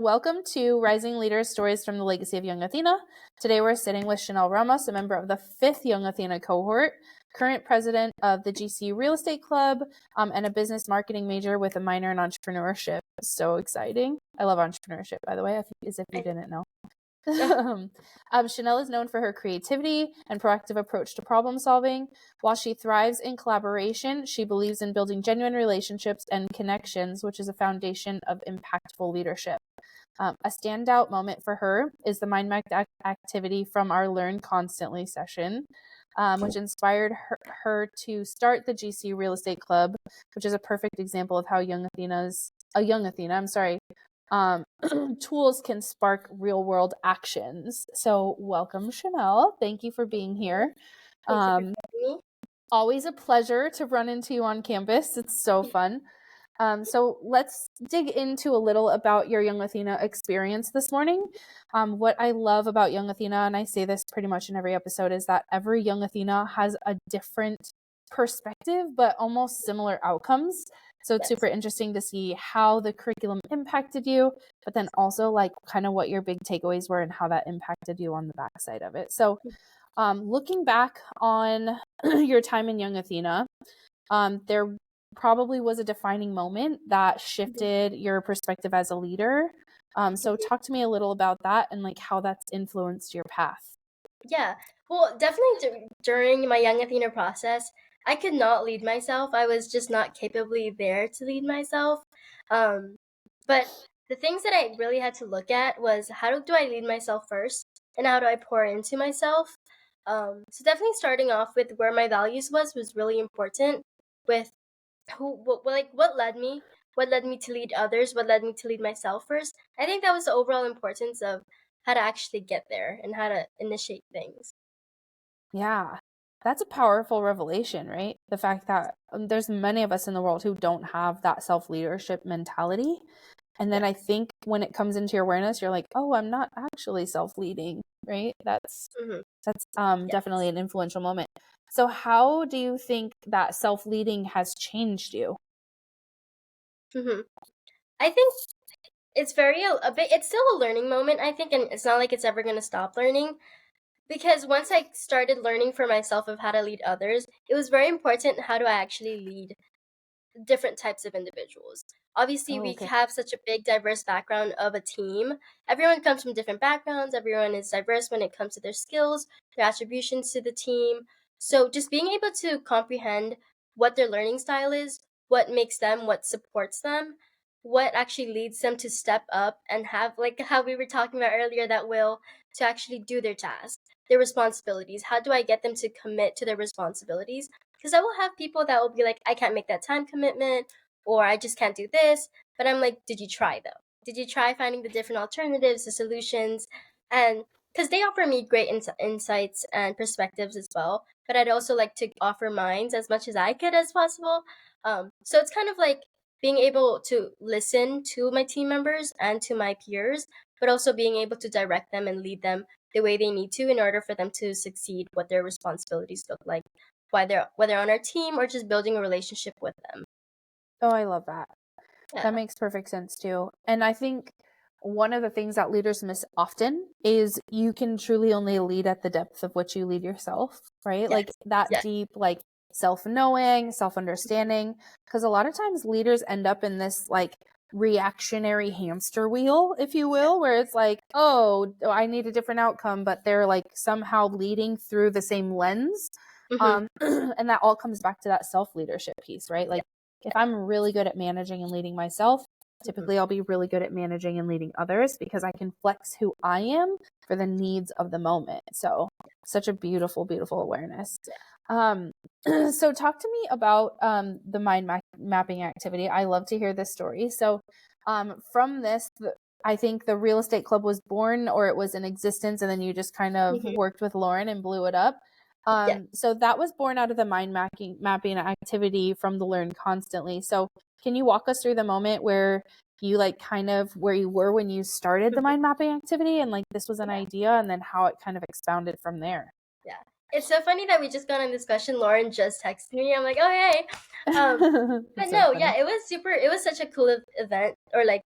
Welcome to Rising Leaders Stories from the Legacy of Young Athena. Today we're sitting with Shaneille Ramos, a member of the 5th Young Athena cohort, current president of the GC Real Estate Club, and a business marketing major with a minor in entrepreneurship. So exciting. I love entrepreneurship, by the way, as if you didn't know. Shaneille is known for her creativity and proactive approach to problem solving. While she thrives in collaboration, she believes in building genuine relationships and connections, which is a foundation of impactful leadership. A standout moment for her is the mind map activity from our Learn Constantly session, which inspired her to start the GC Real Estate Club, which is a perfect example of how Young Athena, tools can spark real world actions. So welcome, Shaneille. Thank you for being here. Always a pleasure to run into you on campus. It's so fun. So let's dig into a little about your Young Athena experience this morning. What I love about Young Athena, and I say this pretty much in every episode, is that every Young Athena has a different perspective, but almost similar outcomes. So it's super interesting to see how the curriculum impacted you, but then also like kind of what your big takeaways were and how that impacted you on the backside of it. So looking back on your time in Young Athena, there probably was a defining moment that shifted your perspective as a leader. So talk to me a little about that and like how that's influenced your path. Yeah, well, definitely during my Young Athena process, I could not lead myself. I was just not capably there to lead myself. But the things that I really had to look at was how do I lead myself first, and how do I pour into myself. So definitely starting off with where my values was really important. With what led me to lead others, what led me to lead myself first. I think that was the overall importance of how to actually get there and how to initiate things. Yeah, that's a powerful revelation, right? The fact that there's many of us in the world who don't have that self-leadership mentality. And then I think when it comes into your awareness, you're like, oh, I'm not actually self-leading, right? That's definitely an influential moment. So how do you think that self-leading has changed you? I think it's it's still a learning moment, I think, and it's not like it's ever going to stop learning. Because once I started learning for myself of how to lead others, it was very important how do I actually lead different types of individuals. Obviously, we have such a big, diverse background of a team. Everyone comes from different backgrounds. Everyone is diverse when it comes to their skills, their attributions to the team. So just being able to comprehend what their learning style is, what makes them, what supports them, what actually leads them to step up and have, like how we were talking about earlier, that will to actually do their tasks, their responsibilities. How do I get them to commit to their responsibilities? Because I will have people that will be like, I can't make that time commitment, or I just can't do this. But I'm like, did you try though? Did you try finding the different alternatives, the solutions? And because they offer me great insights and perspectives as well. But I'd also like to offer mine as much as I could as possible. So it's kind of like being able to listen to my team members and to my peers, but also being able to direct them and lead them the way they need to in order for them to succeed, what their responsibilities look like, whether on our team or just building a relationship with them. Oh, I love that. Yeah. That makes perfect sense too. And I think one of the things that leaders miss often is you can truly only lead at the depth of which you lead yourself, right? Like that deep, like self-knowing, self-understanding. Because a lot of times leaders end up in this like reactionary hamster wheel, if you will, where it's like, oh, I need a different outcome, but they're like somehow leading through the same lens. And that all comes back to that self-leadership piece, right? Like if I'm really good at managing and leading myself, typically I'll be really good at managing and leading others because I can flex who I am for the needs of the moment. So such a beautiful, beautiful awareness. So talk to me about the mind mapping activity. I love to hear this story. So from this, I think the real estate club was born, or it was in existence, and then you just kind of worked with Lauren and blew it up. So that was born out of the mind mapping activity from the Learn Constantly. So can you walk us through the moment where you like kind of where you were when you started the mind mapping activity and like this was an idea and then how it kind of expounded from there? Yeah. It's so funny that we just got on this question. Lauren just texted me. I'm like, oh, hey. But no, yeah, it was such a cool event, or like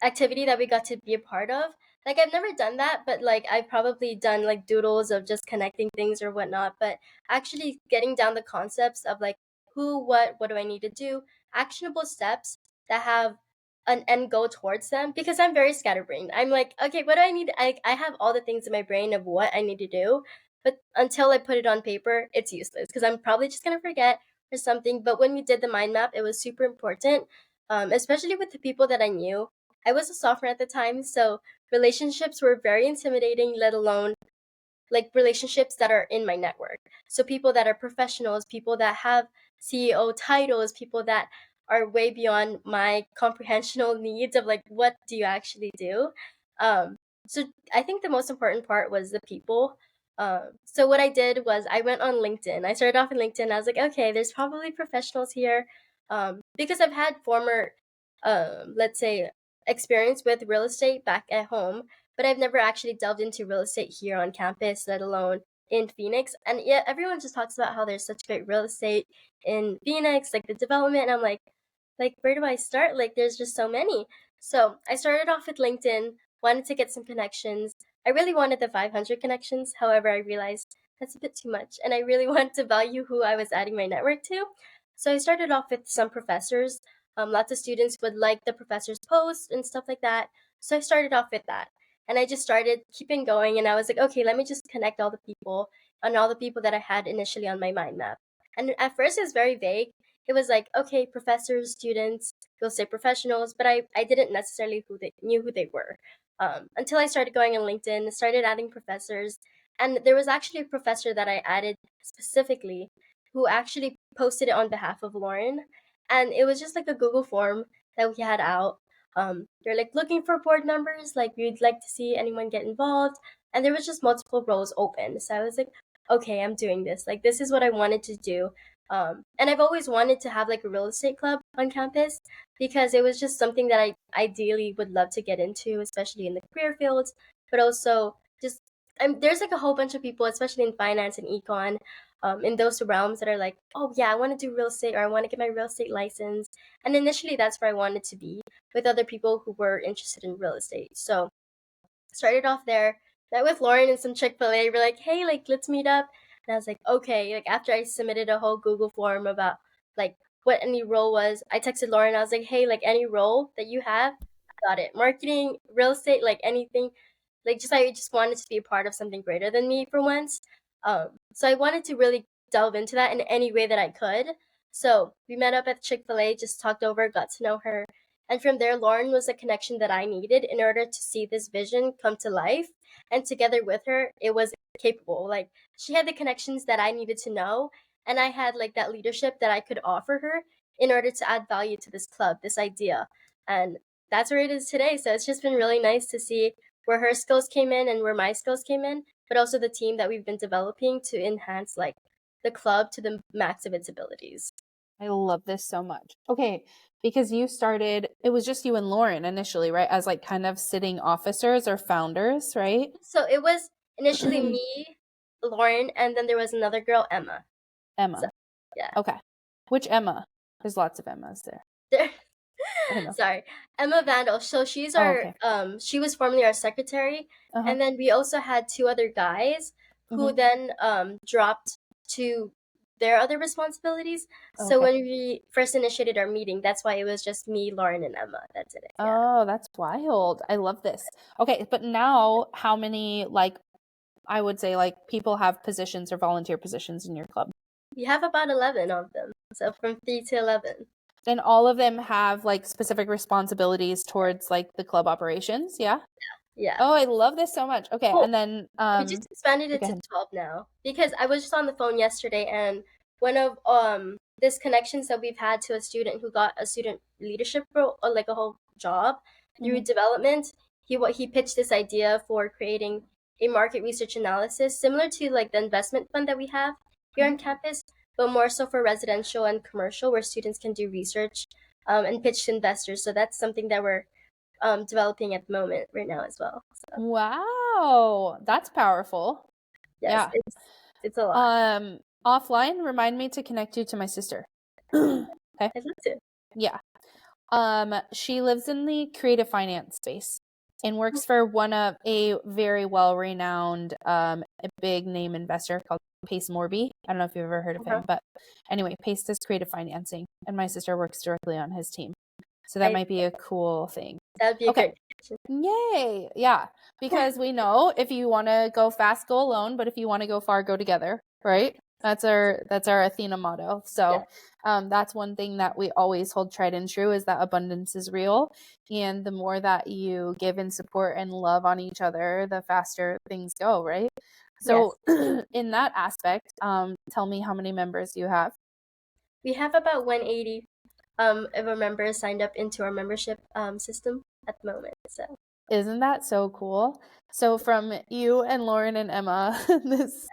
activity that we got to be a part of. Like I've never done that, but like I've probably done like doodles of just connecting things or whatnot. But actually getting down the concepts of like who, what do I need to do, actionable steps that have an end goal towards them. Because I'm very scatterbrained. I'm like, okay, what do I need? I have all the things in my brain of what I need to do, but until I put it on paper, it's useless because I'm probably just gonna forget or something. But when we did the mind map, it was super important, especially with the people that I knew. I was a sophomore at the time, so relationships were very intimidating, let alone like relationships that are in my network. So people that are professionals, people that have CEO titles, people that are way beyond my comprehensional needs of like what do you actually do. Um, so I think the most important part was the people. So what I did was I went on LinkedIn. I started off in LinkedIn. I was like, okay, there's probably professionals here, because I've had former, let's say, experience with real estate back at home, but I've never actually delved into real estate here on campus, let alone in Phoenix. And yet everyone just talks about how there's such great real estate in Phoenix, like the development. And I'm like where do I start? Like there's just so many. So I started off with LinkedIn, wanted to get some connections. I really wanted the 500 connections. However, I realized that's a bit too much, and I really wanted to value who I was adding my network to. So I started off with some professors. Lots of students would like the professor's posts and stuff like that. So I started off with that. And I just started keeping going, and I was like, okay, let me just connect all the people and all the people that I had initially on my mind map. And at first it was very vague. It was like, okay, professors, students, we'll say professionals, but I didn't necessarily knew who they were. Until I started going on LinkedIn, started adding professors. And there was actually a professor that I added specifically who actually posted it on behalf of Lauren. And it was just like a Google form that we had out. They're like looking for board members, like we'd like to see anyone get involved. And there was just multiple roles open. So I was like, okay, I'm doing this. Like this is what I wanted to do. And I've always wanted to have like a real estate club on campus because it was just something that I ideally would love to get into, especially in the career fields, but also just there's like a whole bunch of people, especially in finance and econ, in those realms that are like, oh yeah, I want to do real estate or I want to get my real estate license. And initially, that's where I wanted to be with other people who were interested in real estate. So started off there, met with Lauren and some Chick-fil-A. We're like, hey, like let's meet up. And I was like, okay. Like after I submitted a whole Google form about like what any role was, I texted Lauren. I was like, hey, like any role that you have, got it. Marketing, real estate, like anything. Like just I just wanted to be a part of something greater than me for once. So I wanted to really delve into that in any way that I could. So we met up at Chick-fil-A, just talked over, got to know her. And from there, Lauren was a connection that I needed in order to see this vision come to life. And together with her, it was capable. Like she had the connections that I needed to know. And I had like that leadership that I could offer her in order to add value to this club, this idea. And that's where it is today. So it's just been really nice to see where her skills came in and where my skills came in, but also the team that we've been developing to enhance like the club to the max of its abilities. I love this so much. Okay, because you started, it was just you and Lauren initially, right? As like kind of sitting officers or founders, right? So it was initially me, Lauren, and then there was another girl, Emma. Emma. So, yeah. Okay. Which Emma? There's lots of Emmas there. I know. Sorry, Emma Vandal. So she's Oh, our okay. she was formerly our secretary, and then we also had two other guys who then dropped to their other responsibilities. So when we first initiated our meeting, that's why it was just me, Lauren, and Emma. That's it. Yeah. Oh, that's wild. I love this. Okay, but now how many, like, I would say, like, people have positions or volunteer positions in your club? We have about 11 of them. So from 3 to 11. And all of them have like specific responsibilities towards like the club operations, yeah? Yeah. Oh, I love this so much. Okay, Well, and then we just expanded it go to ahead. 12 now because I was just on the phone yesterday, and one of this connections that we've had to a student who got a student leadership role or like a whole job through development. He pitched this idea for creating a market research analysis similar to like the investment fund that we have here on campus, but more so for residential and commercial, where students can do research and pitch to investors. So that's something that we're developing at the moment right now as well. So. Wow, that's powerful. Yes, Yeah. it's a lot. Offline, remind me to connect you to my sister. Okay. I'd love to. Yeah. She lives in the creative finance space and works for one of a very well-renowned, a big name investor called Pace Morby. I don't know if you've ever heard of him, but anyway, Pace does creative financing, and my sister works directly on his team. So that might be a cool thing. That'd be a great. Yay. Yeah. Because we know if you want to go fast, go alone, but if you want to go far, go together, right? That's our Athena motto. So that's one thing that we always hold tried and true, is that abundance is real. And the more that you give and support and love on each other, the faster things go, right? So in that aspect, tell me how many members you have. We have about 180 of our members signed up into our membership system at the moment. So isn't that so cool? So from you and Lauren and Emma, this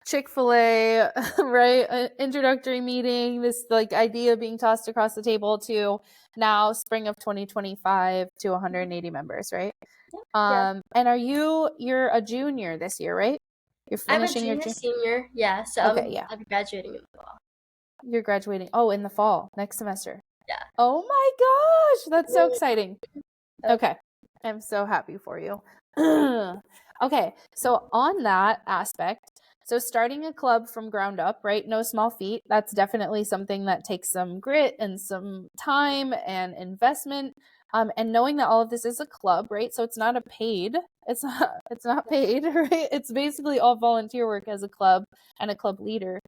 Chick-fil-A, right, introductory meeting, this like idea being tossed across the table, to now spring of 2025 to 180 members, right? And you're a junior this year, right? You're finishing I'm a senior, yeah. So I'll be graduating in the fall. You're graduating. Oh, in the fall, next semester. Yeah. Oh my gosh, that's so exciting. Okay. I'm so happy for you. Okay, so on that aspect, so starting a club from ground up, right? No small feat. That's definitely something that takes some grit and some time and investment. And knowing that all of this is a club, right? So it's not paid, right? It's basically all volunteer work as a club and a club leader.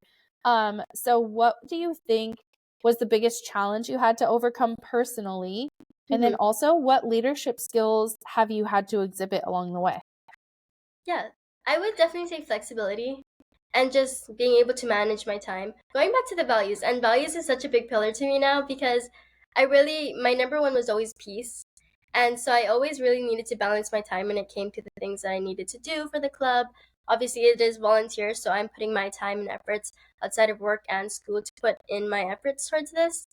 So what do you think was the biggest challenge you had to overcome personally? And then also, what leadership skills have you had to exhibit along the way? Yeah, I would definitely say flexibility and just being able to manage my time. Going back to the values, and values is such a big pillar to me now, because my number one was always peace. And so I always really needed to balance my time when it came to the things that I needed to do for the club. Obviously, it is volunteer, so I'm putting my time and efforts outside of work and school to put in my efforts towards this.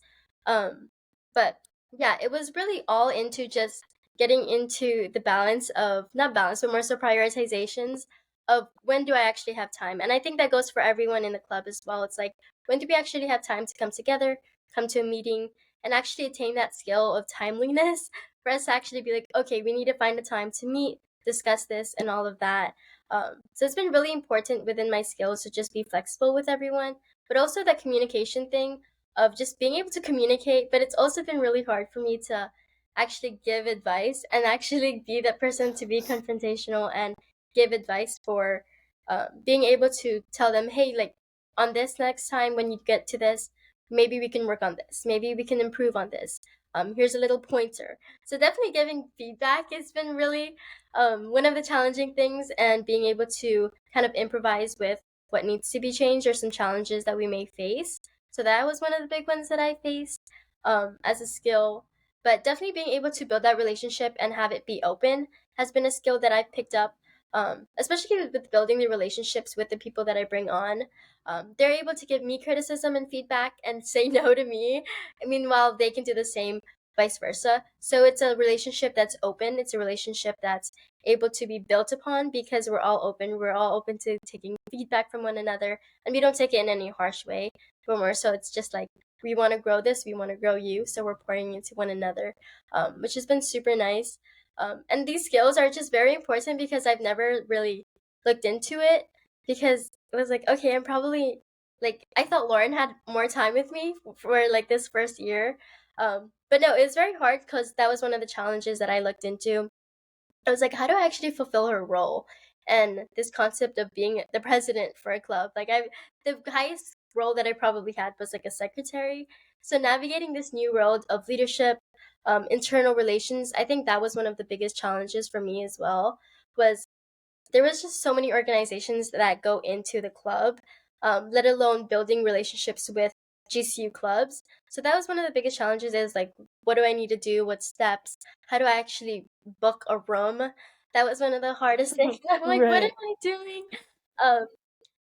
But yeah, it was really all into just getting into the balance of, not balance, but more so prioritizations of when do I actually have time. And I think that goes for everyone in the club as well. It's like, when do we actually have time to come together, come to a meeting, and actually attain that skill of timeliness for us to actually be like, okay, we need to find a time to meet, discuss this, and all of that. So it's been really important within my skills to just be flexible with everyone, but also that communication thing of just being able to communicate. But it's also been really hard for me to actually give advice and actually be that person to be confrontational and give advice for being able to tell them, hey, like, on this next time when you get to this, maybe we can work on this, maybe we can improve on this, here's a little pointer. So definitely giving feedback has been really one of the challenging things, and being able to kind of improvise with what needs to be changed or some challenges that we may face. So that was one of the big ones that I faced as a skill. But definitely being able to build that relationship and have it be open has been a skill that I've picked up, especially with building the relationships with the people that I bring on. They're able to give me criticism and feedback and say no to me. Meanwhile, they can do the same, vice versa. So it's a relationship that's open. It's a relationship that's able to be built upon, because we're all open. We're all open to taking feedback from one another, and we don't take it in any harsh way. But more so, it's just like, we want to grow this, we want to grow you, so we're pouring into one another, which has been super nice. And these skills are just very important, because I've never really looked into it, because it was like, okay, I'm probably, like, I thought Lauren had more time with me for like this first year. But no, it was very hard, because that was one of the challenges that I looked into. I was like, how do I actually fulfill her role? And this concept of being the president for a club, like, the highest role that I probably had was like a secretary. So navigating this new world of leadership, internal relations, I think that was one of the biggest challenges for me as well. Was there was just so many organizations that go into the club, let alone building relationships with GCU clubs. So that was one of the biggest challenges, is like, what do I need to do? What steps? How do I actually book a room? That was one of the hardest things. I'm like, what am I doing?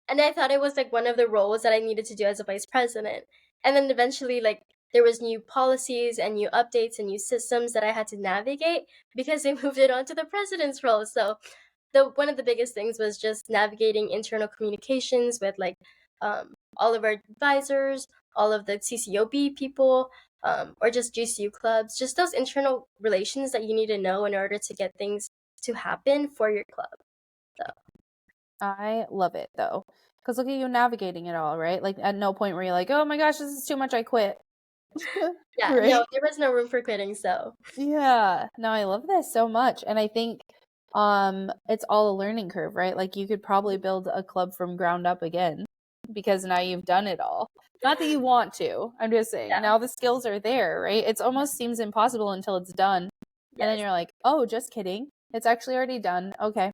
And I thought it was like one of the roles that I needed to do as a vice president. And then eventually, like, there was new policies and new updates and new systems that I had to navigate, because they moved it on to the president's role. So one of the biggest things was just navigating internal communications with, like, all of our advisors, all of the CCOB people, or just GCU clubs, just those internal relations that you need to know in order to get things to happen for your club. So I love it though, because look at you navigating it all, right? Like at no point were you like, oh my gosh, this is too much, I quit. yeah, Right? no, there was no room for quitting. So Yeah. No, I love this so much. And I think it's all a learning curve, right? Like you could probably build a club from ground up again because now you've done it all. Not that you want to. I'm just saying yeah, now the skills are there, right? It almost seems impossible until it's done. And then yes, you're like, "Oh, just kidding. It's actually already done." Okay.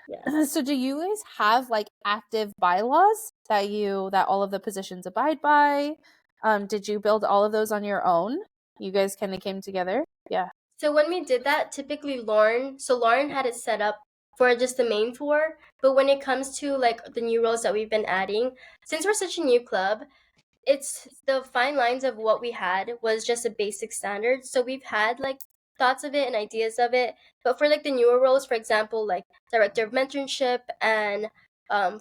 yes. So do you guys have like active bylaws that all of the positions abide by? Did you build all of those on your own? You guys kind of came together? Yeah. So when we did that, typically Lauren had it set up for just the main four. But when it comes to like the new roles that we've been adding, since we're such a new club, it's the fine lines of what we had was just a basic standard. So we've had like thoughts of it and ideas of it. But for like the newer roles, for example, like director of mentorship and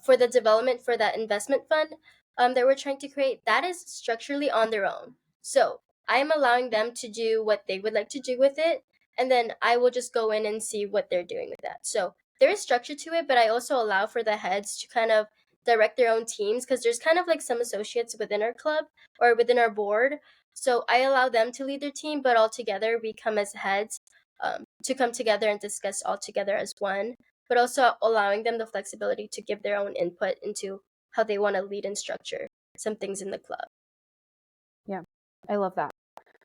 for the development for that investment fund that we're trying to create, that is structurally on their own. So I am allowing them to do what they would like to do with it, and then I will just go in and see what they're doing with that. So there is structure to it, but I also allow for the heads to kind of direct their own teams because there's kind of like some associates within our club or within our board. So I allow them to lead their team, but all together we come as heads to come together and discuss all together as one, but also allowing them the flexibility to give their own input into how they want to lead and structure some things in the club. Yeah. I love that.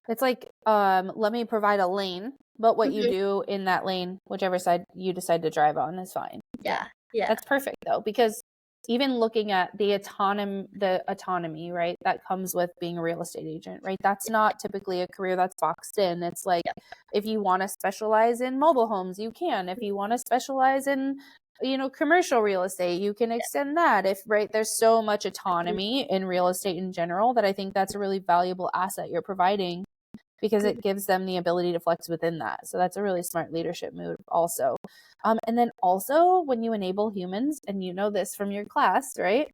It's like, let me provide a lane, but what you Mm-hmm. do in that lane, whichever side you decide to drive on, is fine. Yeah, yeah, That's perfect though, because even looking at the autonomy, right, that comes with being a real estate agent, right? That's not typically a career that's boxed in. It's like yeah, if you want to specialize in mobile homes, you can. If you want to specialize in, commercial real estate, you can extend that. If right, there's so much autonomy in real estate in general that I think that's a really valuable asset you're providing because it gives them the ability to flex within that. So that's a really smart leadership move also. And then also when you enable humans, and you know this from your class, right?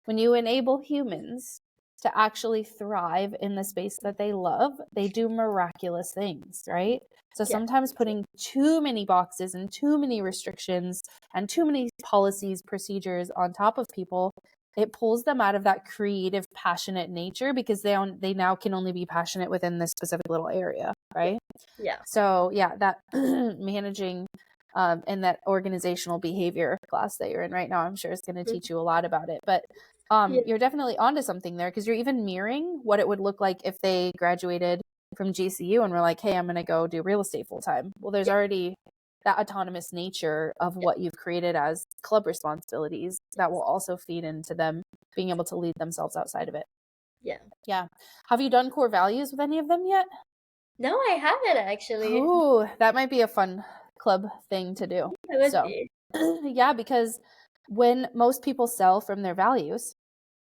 When you enable humans to actually thrive in the space that they love, they do miraculous things, right? So yeah, sometimes putting too many boxes and too many restrictions and too many policies, procedures on top of people, it pulls them out of that creative, passionate nature because they now can only be passionate within this specific little area, right? yeah. So yeah, that managing and that organizational behavior class that you're in right now, I'm sure is going to Mhm. teach you a lot about it. But Yeah, you're definitely onto something there because you're even mirroring what it would look like if they graduated from GCU and were like, hey, I'm going to go do real estate full time. Well, there's yeah, already that autonomous nature of yeah, what you've created as club responsibilities that will also feed into them being able to lead themselves outside of it. yeah. Yeah. Have you done core values with any of them yet? No, I haven't actually. Oh, that might be a fun club thing to do. It would So, be. yeah, because when most people sell from their values,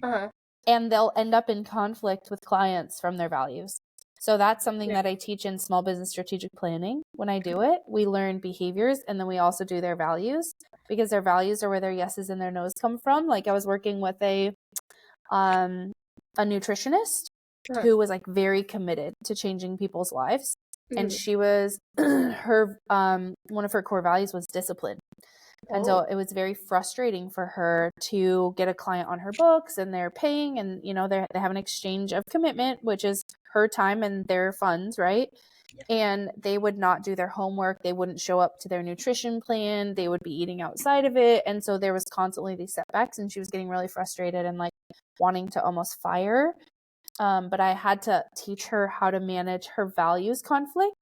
Uh-huh. and they'll end up in conflict with clients from their values. So that's something Yeah. that I teach in small business strategic planning. When I do it, we learn behaviors and then we also do their values because their values are where their yeses and their nos come from. Like I was working with a nutritionist Uh-huh. who was like very committed to changing people's lives. And Mhm. she was her one of her core values was discipline. And Oh, so it was very frustrating for her to get a client on her books and they're paying and they have an exchange of commitment, which is her time and their funds, right? yeah. And they would not do their homework. They wouldn't show up to their nutrition plan. They would be eating outside of it. And so there was constantly these setbacks and she was getting really frustrated and like wanting to almost fire. But I had to teach her how to manage her values conflict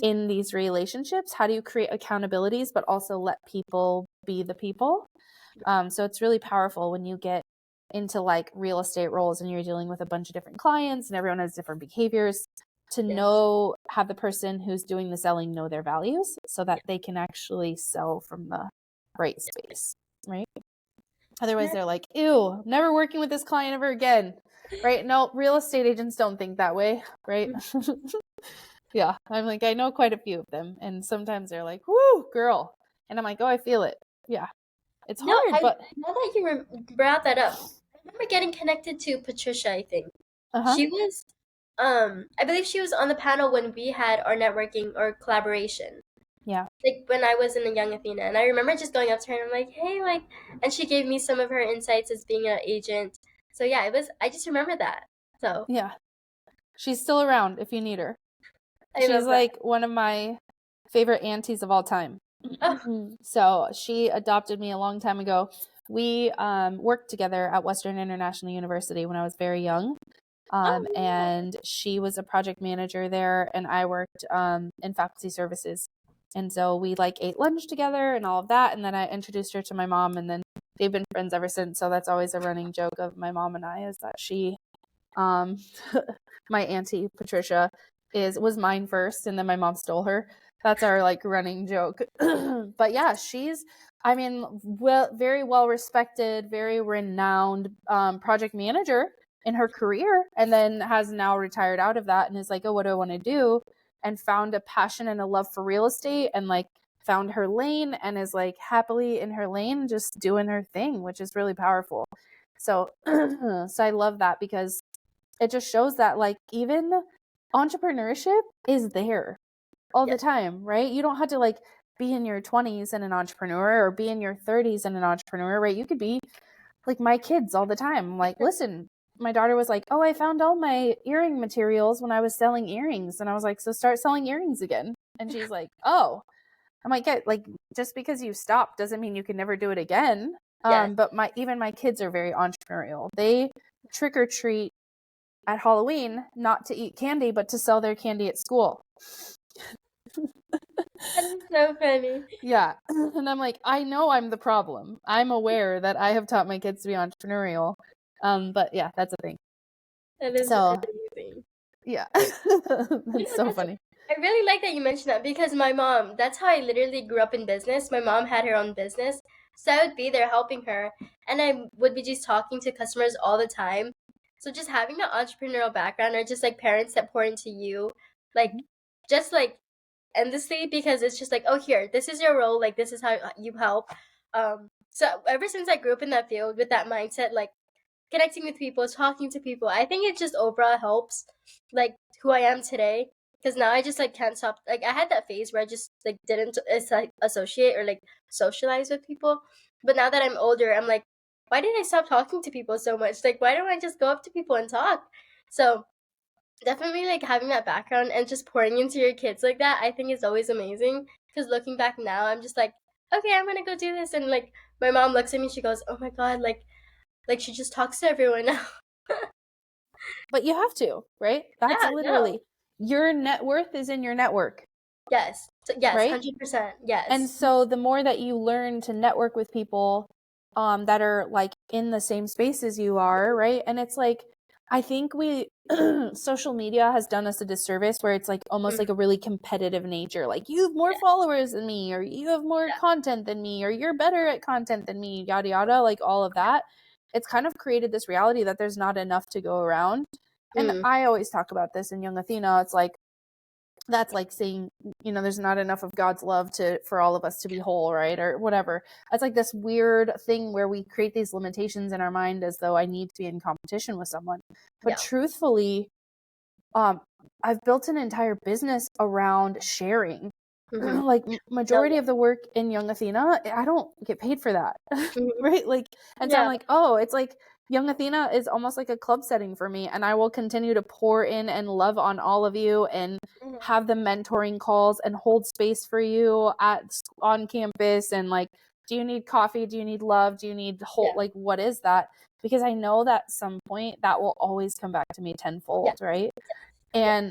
in these relationships. How do you create accountabilities but also let people be the people? So it's really powerful when you get into like real estate roles and you're dealing with a bunch of different clients and everyone has different behaviors, to Yes. have the person who's doing the selling know their values so that they can actually sell from the right space, right? Otherwise Yeah. they're like, ew, I'm never working with this client ever again, right? No, real estate agents don't think that way, right? Yeah, I'm like, I know quite a few of them, and sometimes they're like, woo, girl. And I'm like, oh, I feel it. Yeah, it's No, hard, I but now that you brought that up, I remember getting connected to Patricia, I think. uh huh. She was I believe she was on the panel when we had our networking or collaboration. Yeah. Like when I was in the Young Athena, and I remember just going up to her and I'm like, hey, like, and she gave me some of her insights as being an agent. So yeah, it was. I just remember that. So Yeah. She's still around if you need her. I She's love that. like one of my favorite aunties of all time. Oh, So she adopted me a long time ago. We worked together at Western International University when I was very young. oh, And she was a project manager there, and I worked in faculty services. And so we like ate lunch together and all of that. And then I introduced her to my mom, and then they've been friends ever since. So that's always a running joke of my mom and I, is that she, my auntie Patricia, was mine first, and then my mom stole her. That's our like running joke. But yeah, she's, I mean, very well respected, very renowned project manager in her career, and then has now retired out of that and is like, oh, what do I want to do? And found a passion and a love for real estate, and like found her lane, and is like happily in her lane, just doing her thing, which is really powerful. So, so I love that, because it just shows that like even entrepreneurship is there all the time, right? You don't have to like be in your 20s and an entrepreneur, or be in your 30s and an entrepreneur, right? You could be like my kids all the time. Like, listen, my daughter was like, oh, I found all my earring materials when I was selling earrings. And I was like, so start selling earrings again. And she's like, oh. I'm like, yeah, like just because you stop doesn't mean you can never do it again. yes. But even my kids are very entrepreneurial. They trick or treat at Halloween, not to eat candy, but to sell their candy at school. That is so funny. Yeah. And I'm like, I know I'm the problem. I'm aware that I have taught my kids to be entrepreneurial. But yeah, that's a thing. That is So amazing. yeah. You That's know, so that's, funny. I really like that you mentioned that because my mom, that's how I literally grew up in business. My mom had her own business. So I would be there helping her and I would be just talking to customers all the time. So just having the entrepreneurial background or just like parents that pour into you, like just like endlessly because it's just like, oh here, this is your role, like this is how you help. So ever since I grew up in that field with that mindset, like connecting with people, talking to people. I think it just overall helps, like who I am today. Because now I just like can't stop. Like I had that phase where I just like didn't like associate or like socialize with people. But now that I'm older, I'm like, why did I stop talking to people so much? Like why don't I just go up to people and talk? So definitely like having that background and just pouring into your kids like that, I think is always amazing. Because looking back now, I'm just like, okay, I'm gonna go do this, and like my mom looks at me, she goes, oh my god, like she just talks to everyone now. But you have to, right? That's Yeah, no. literally, your net worth is in your network, Yes. So, yes, right? 100%. And Yes. so the more that you learn to network with people that are like in the same space as you are, right? And it's like, I think we social media has done us a disservice where it's like almost like a really competitive nature. Like, you have more Yeah. followers than me, or you have more content than me, or you're better at content than me, yada yada, like all of that. It's kind of created this reality that there's not enough to go around. And Mm. I always talk about this in Young Athena. It's like, that's like saying, there's not enough of God's love for all of us to be whole, right? Or whatever. It's like this weird thing where we create these limitations in our mind as though I need to be in competition with someone. But Yeah. truthfully, I've built an entire business around sharing. Mm-hmm. Like, No, majority of the work in Young Athena, I don't get paid for that. hmm. Right? Like, and so I'm Yeah. like, oh, it's like Young Athena is almost like a club setting for me, and I will continue to pour in and love on all of you, and Hmm. have the mentoring calls and hold space for you on campus, and like, do you need coffee? Do you need love? Do you need Yeah. like, what is that? Because I know that at some point that will always come back to me Yeah. tenfold, right? Yeah. And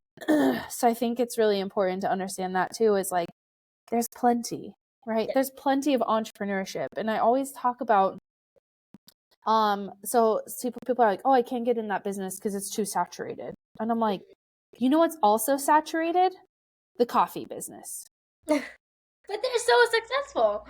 so I think it's really important to understand that too, is like, there's plenty, right? Yeah. There's plenty of entrepreneurship. And I always talk about, so people are like, oh, I can't get in that business because it's too saturated. And I'm like, you know what's also saturated? The coffee business. But they're so successful.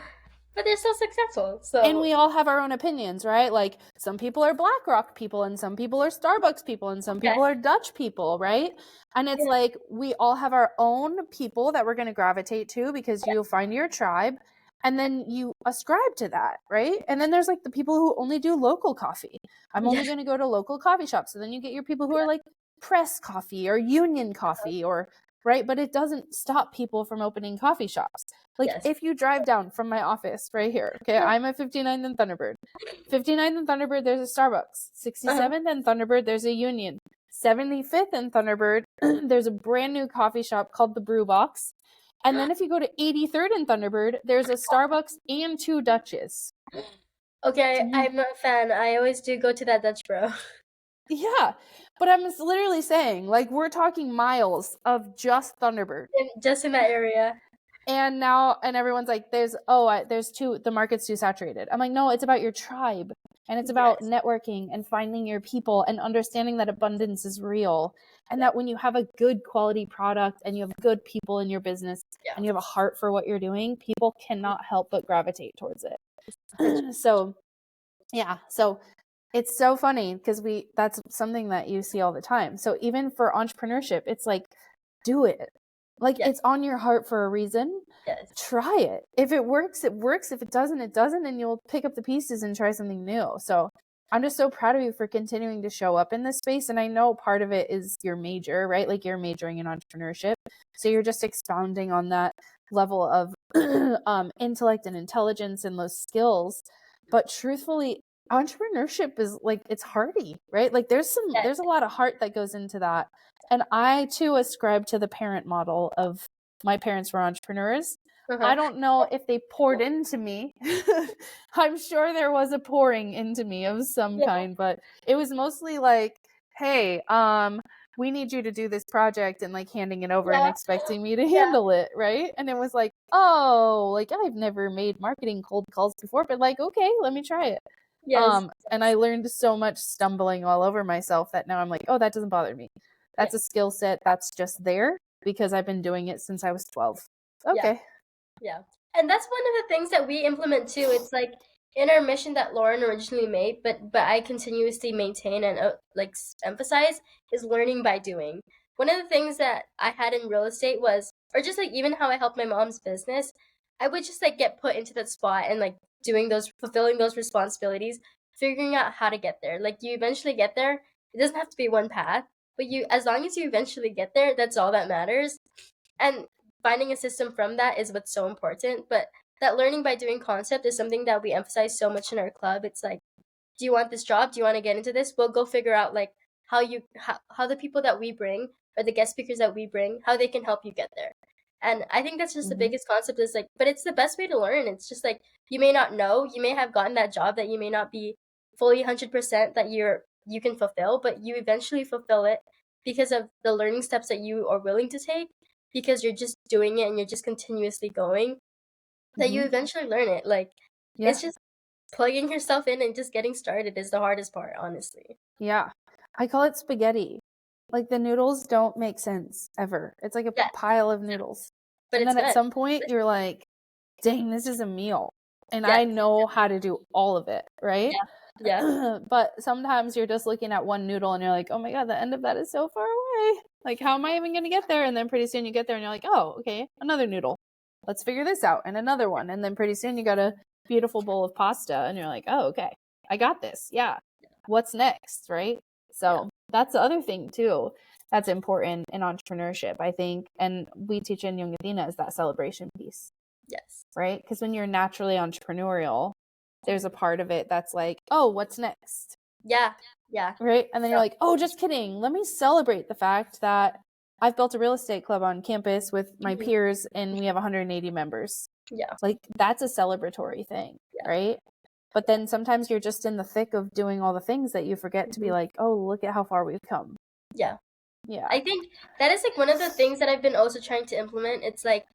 But they're so successful. And So we all have our own opinions, right? Like, some people are BlackRock people, and some people are Starbucks people, and some yes. people are Dutch people, right? And it's Yeah. like, we all have our own people that we're going to gravitate to, because you'll find your tribe, and then you ascribe to that, right? And then there's like the people who only do local coffee. I'm only Yeah. going to go to local coffee shops. So then you get your people who are like press coffee or union coffee or right, but it doesn't stop people from opening coffee shops. Like if you drive down from my office right here, okay, I'm at 59th and Thunderbird. 59th and Thunderbird, there's a Starbucks. 67th and Thunderbird, there's a Union. 75th and Thunderbird, there's a brand new coffee shop called the Brew Box. And then if you go to 83rd and Thunderbird, there's a Starbucks and 2 Dutches. Okay, I'm not a fan. I always do go to that Dutch Bro. Yeah, but I'm literally saying, like, we're talking miles of just Thunderbird. Just in that area. And now, and everyone's like, there's the market's too saturated. I'm like, no, it's about your tribe. And it's about networking and finding your people and understanding that abundance is real. And that when you have a good quality product and you have good people in your business and you have a heart for what you're doing, people cannot help but gravitate towards it. So, yeah. So it's so funny because that's something that you see all the time. So even for entrepreneurship, it's like, do it. Like it's on your heart for a reason. Try it. If it works, it works. If it doesn't, it doesn't. And you'll pick up the pieces and try something new. So I'm just so proud of you for continuing to show up in this space. And I know part of it is your major, right? Like you're majoring in entrepreneurship. So you're just expounding on that level of intellect and intelligence and those skills. But truthfully, entrepreneurship is like, it's hardy, right? Like there's a lot of heart that goes into that. And I too ascribe to the parent model of my parents were entrepreneurs. I don't know if they poured into me. I'm sure there was a pouring into me of some kind, but it was mostly like, hey, we need you to do this project, and like handing it over and expecting me to handle it, right? And it was like, oh, like I've never made marketing cold calls before, but like, okay, let me try it. And I learned so much stumbling all over myself that now I'm like, oh, that doesn't bother me. That's a skill set that's just there because I've been doing it since I was 12. Okay. Yeah. And that's one of the things that we implement too. It's like in our mission that Lauren originally made, but I continuously maintain and like emphasize is learning by doing. One of the things that I had in real estate was, or just like even how I helped my mom's business, I would just like get put into that spot and like fulfilling those responsibilities, figuring out how to get there. Like you eventually get there. It doesn't have to be one path, but as long as you eventually get there, that's all that matters. And finding a system from that is what's so important. But that learning by doing concept is something that we emphasize so much in our club. It's like, do you want this job? Do you want to get into this? We'll go figure out like how the people that we bring or the guest speakers that we bring, how they can help you get there. And I think that's just the biggest concept is like, but it's the best way to learn. It's just like, you may not know, you may have gotten that job that you may not be fully 100% that you can fulfill, but you eventually fulfill it because of the learning steps that you are willing to take, because you're just doing it and you're just continuously going, that you eventually learn it. Like, it's just plugging yourself in and just getting started is the hardest part, honestly. Yeah. I call it spaghetti. Like the noodles don't make sense ever. It's like a pile of noodles. But then at some point you're like, dang, this is a meal. And I know how to do all of it, right? Yeah. But sometimes you're just looking at one noodle and you're like, oh my God, the end of that is so far away. Like, how am I even going to get there? And then pretty soon you get there and you're like, oh, okay, another noodle. Let's figure this out. And another one. And then pretty soon you got a beautiful bowl of pasta and you're like, oh, okay, I got this. Yeah. What's next, right? So that's the other thing too that's important in entrepreneurship, I think. And we teach in Young Athena is that celebration piece. Yes. Right? Because when you're naturally entrepreneurial, there's a part of it that's like, oh, what's next? Yeah. Right? And then you're like, oh, just kidding. Let me celebrate the fact that I've built a real estate club on campus with my peers and we have 180 members. Yeah. Like that's a celebratory thing, right? But then sometimes you're just in the thick of doing all the things that you forget to be like, oh, look at how far we've come. Yeah. Yeah. I think that is like one of the things that I've been also trying to implement. It's like,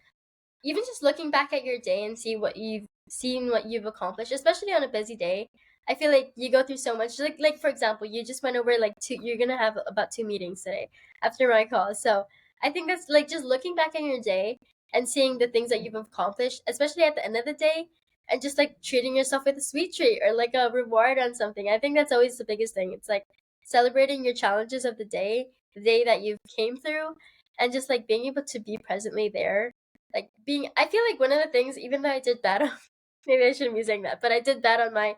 even just looking back at your day and what you've accomplished, especially on a busy day. I feel like you go through so much. Like for example, you just went over like you're gonna have about 2 meetings today after my call. So I think that's like just looking back on your day and seeing the things that you've accomplished, especially at the end of the day, and just like treating yourself with a sweet treat or like a reward on something. I think that's always the biggest thing. It's like celebrating your challenges of the day that you came through, and just like being able to be presently there. Like I feel like one of the things, even though I did bad on, maybe I shouldn't be saying that, but I did bad on my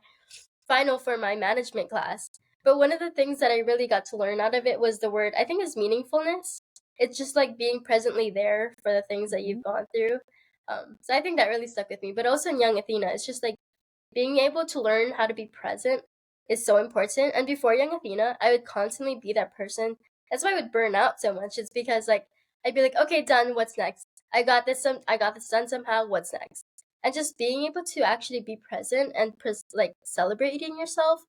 final for my management class. But one of the things that I really got to learn out of it was the word, I think, is meaningfulness. It's just like being presently there for the things that you've gone through. So I think that really stuck with me. But also in Young Athena, it's just like being able to learn how to be present is so important. And before Young Athena, I would constantly be that person. That's why I would burn out so much. It's because like I'd be like, okay, done. What's next? I got this. I got this done somehow. What's next? And just being able to actually be present and like celebrating yourself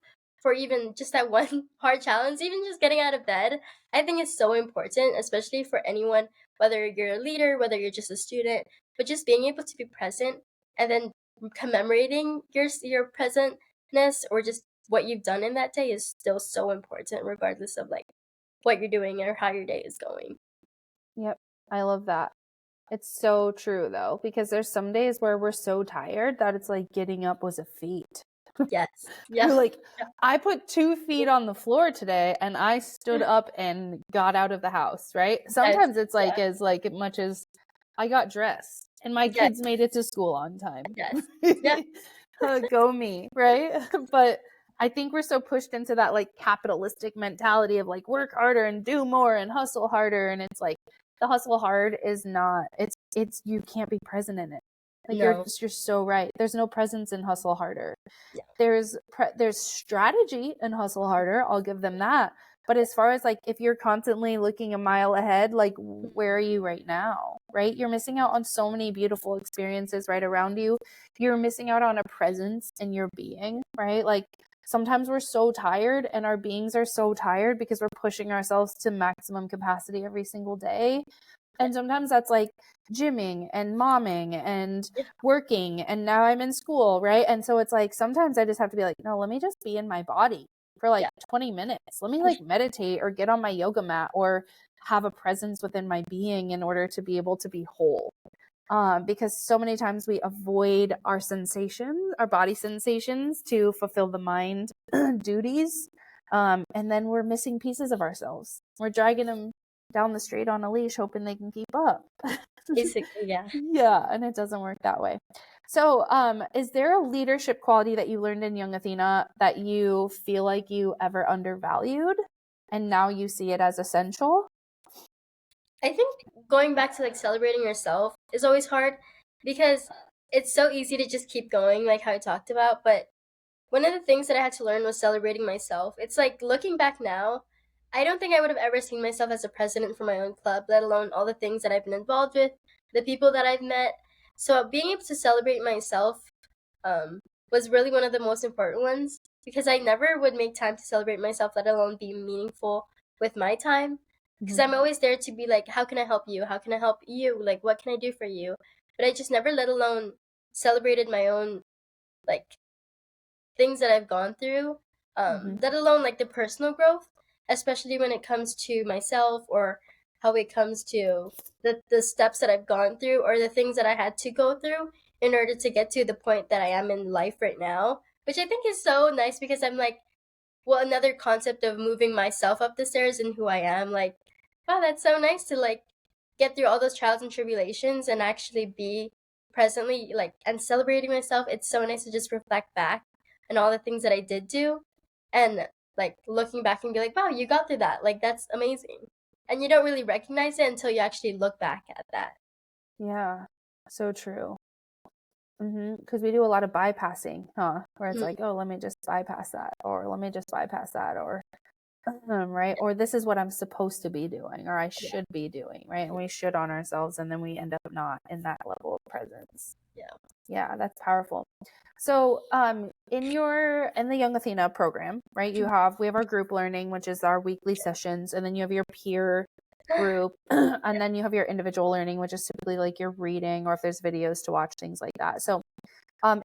for even just that one hard challenge, even just getting out of bed, I think is so important, especially for anyone, whether you're a leader, whether you're just a student, but just being able to be present and then commemorating your presentness or just what you've done in that day is still so important, regardless of like what you're doing or how your day is going. Yep. I love that. It's so true though, because there's some days where we're so tired that it's like getting up was a feat. Yes. You're Yeah. like, I put 2 feet on the floor today and I stood up and got out of the house, right? Sometimes it's like as like much as I got dressed and my kids made it to school on time. Yes. Yeah. Go me, right? But I think we're so pushed into that like capitalistic mentality of like work harder and do more and hustle harder, and it's like the hustle hard is not, it's you can't be present in it. Like No. you're so right. There's no presence in hustle harder. Yeah. There's strategy in hustle harder. I'll give them that. But as far as like if you're constantly looking a mile ahead, like where are you right now? Right? You're missing out on so many beautiful experiences right around you. You're missing out on a presence in your being, right? Like sometimes we're so tired and our beings are so tired because we're pushing ourselves to maximum capacity every single day. And sometimes that's like gymming and momming and working, and now I'm in school, right? And so it's like sometimes I just have to be like, no, let me just be in my body for like 20 minutes. Let me like meditate or get on my yoga mat or have a presence within my being in order to be able to be whole. Because so many times we avoid our sensations, our body sensations, to fulfill the mind duties. And then we're missing pieces of ourselves. We're dragging them down the street on a leash, hoping they can keep up. Basically, yeah. Yeah, and it doesn't work that way. So, is there a leadership quality that you learned in Young Athena that you feel like you ever undervalued and now you see it as essential? I think going back to like celebrating yourself is always hard because it's so easy to just keep going, like how I talked about. But one of the things that I had to learn was celebrating myself. It's like looking back now, I don't think I would have ever seen myself as a president for my own club, let alone all the things that I've been involved with, the people that I've met. So being able to celebrate myself was really one of the most important ones because I never would make time to celebrate myself, let alone be meaningful with my time. Because I'm always there to be like, how can I help you? How can I help you? Like, what can I do for you? But I just never, let alone, celebrated my own like things that I've gone through, let alone like the personal growth, especially when it comes to myself or how it comes to the steps that I've gone through or the things that I had to go through in order to get to the point that I am in life right now, which I think is so nice because I'm like, well, another concept of moving myself up the stairs and who I am, like, wow, that's so nice to like get through all those trials and tribulations and actually be presently like and celebrating myself. It's so nice to just reflect back and all the things that I did do and like looking back and be like, wow, you got through that. Like that's amazing. And you don't really recognize it until you actually look back at that. Yeah, so true. Because we do a lot of bypassing, huh? Where it's like, oh, let me just bypass that, or let me just bypass that, or right? Or this is what I'm supposed to be doing, or I should be doing, right? And we should on ourselves, and then we end up not in that level of presence. Yeah, that's powerful. So, in the Young Athena program, right? We have our group learning, which is our weekly sessions, and then you have your peer group, and then you have your individual learning, which is typically like your reading or if there's videos to watch, things like that. So,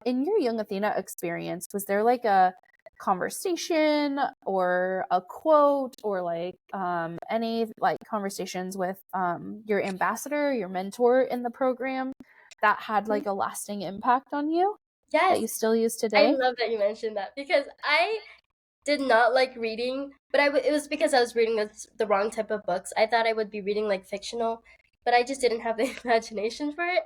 in your Young Athena experience, was there like a conversation or a quote or like any like conversations with your ambassador, your mentor in the program that had like a lasting impact on you that you still use today? I love that you mentioned that because I did not like reading, but it was because I was reading the wrong type of books. I thought I would be reading like fictional, but I just didn't have the imagination for it.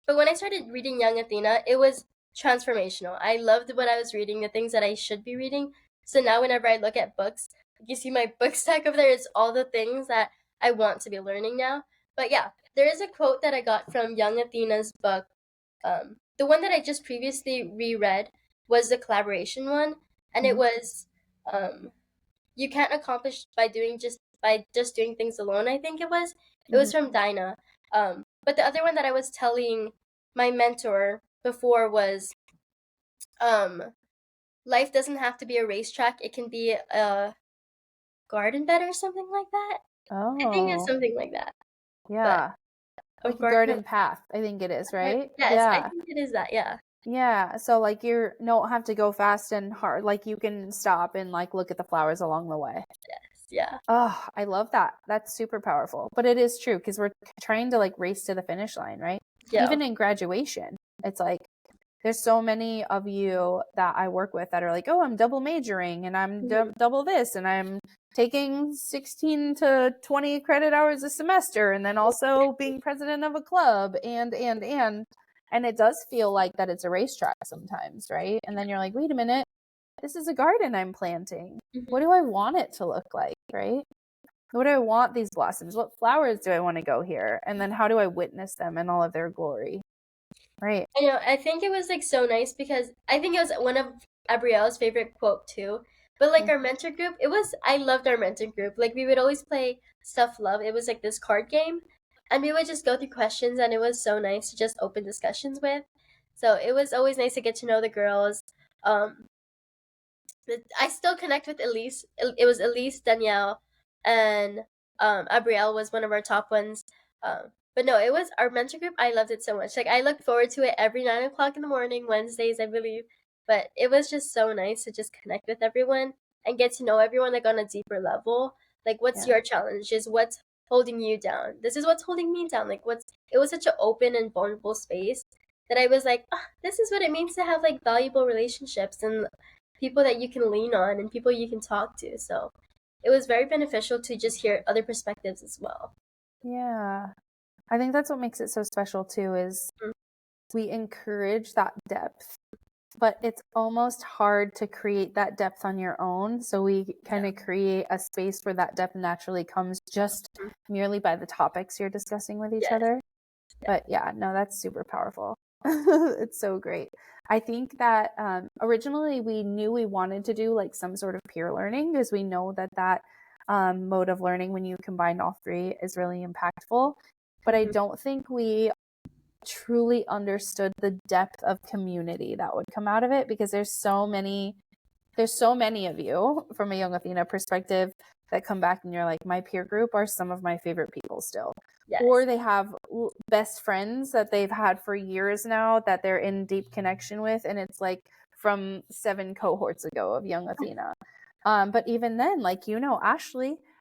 But when I started reading Young Athena, it was transformational. I loved what I was reading, the things that I should be reading, So now whenever I look at books, you see my book stack over there, it's all the things that I want to be learning now. But yeah, there is a quote that I got from Young Athena's book. The one that I just previously reread was the collaboration one, and it was, um, you can't accomplish by just doing things alone. I think it was. It was from Dinah. But the other one that I was telling my mentor before was, um, life doesn't have to be a racetrack. It can be a garden bed or something like that. I think it's Oh, something like that. But yeah. a Like a garden. garden path, I think it is, right? Yes, I Yeah. think it is that. Yeah. Yeah. So like you don't have to go fast and hard. Like you can stop and like look at the flowers along the way. Yes. Yeah. Oh, I love that. That's super powerful. But it is true because we're trying to like race to the finish line, right? Yeah. Even in graduation, it's like there's so many of you that I work with that are like, oh, I'm double majoring and I'm double this and I'm taking 16 to 20 credit hours a semester and then also being president of a club and it does feel like that it's a racetrack sometimes, right? And then you're like, wait a minute, this is a garden I'm planting. What do I want it to look like, right? What do I want these blossoms? What flowers do I want to go here? And then how do I witness them in all of their glory? Right. I know. I think it was like so nice because I think it was one of Abrielle's favorite quote too. But like our mentor group, I loved our mentor group. Like we would always play Stuff Love. It was like this card game. And we would just go through questions and it was so nice to just open discussions with. So it was always nice to get to know the girls. Um I still connect with Elise. It was Elise, Danielle, and Abrielle was one of our top ones. But no, it was our mentor group. I loved it so much. Like I look forward to it every 9 o'clock in the morning, Wednesdays, I believe. But it was just so nice to just connect with everyone and get to know everyone like on a deeper level. Like, what's your challenges? What's holding you down? This is what's holding me down. Like, what's it was such an open and vulnerable space that I was like, this is what it means to have like valuable relationships and people that you can lean on and people you can talk to. So it was very beneficial to just hear other perspectives as well. Yeah. I think that's what makes it so special too is we encourage that depth, but it's almost hard to create that depth on your own. So we kind of create a space where that depth naturally comes just merely by the topics you're discussing with each other. But yeah, no, that's super powerful. It's so great. I think that originally we knew we wanted to do like some sort of peer learning because we know that mode of learning when you combine all three is really impactful. But I don't think we truly understood the depth of community that would come out of it because there's so many of you from a Young Athena perspective that come back and you're like, my peer group are some of my favorite people still. Yes. Or they have best friends that they've had for years now that they're in deep connection with. And it's like from 7 cohorts ago of Young Athena. But even then, like,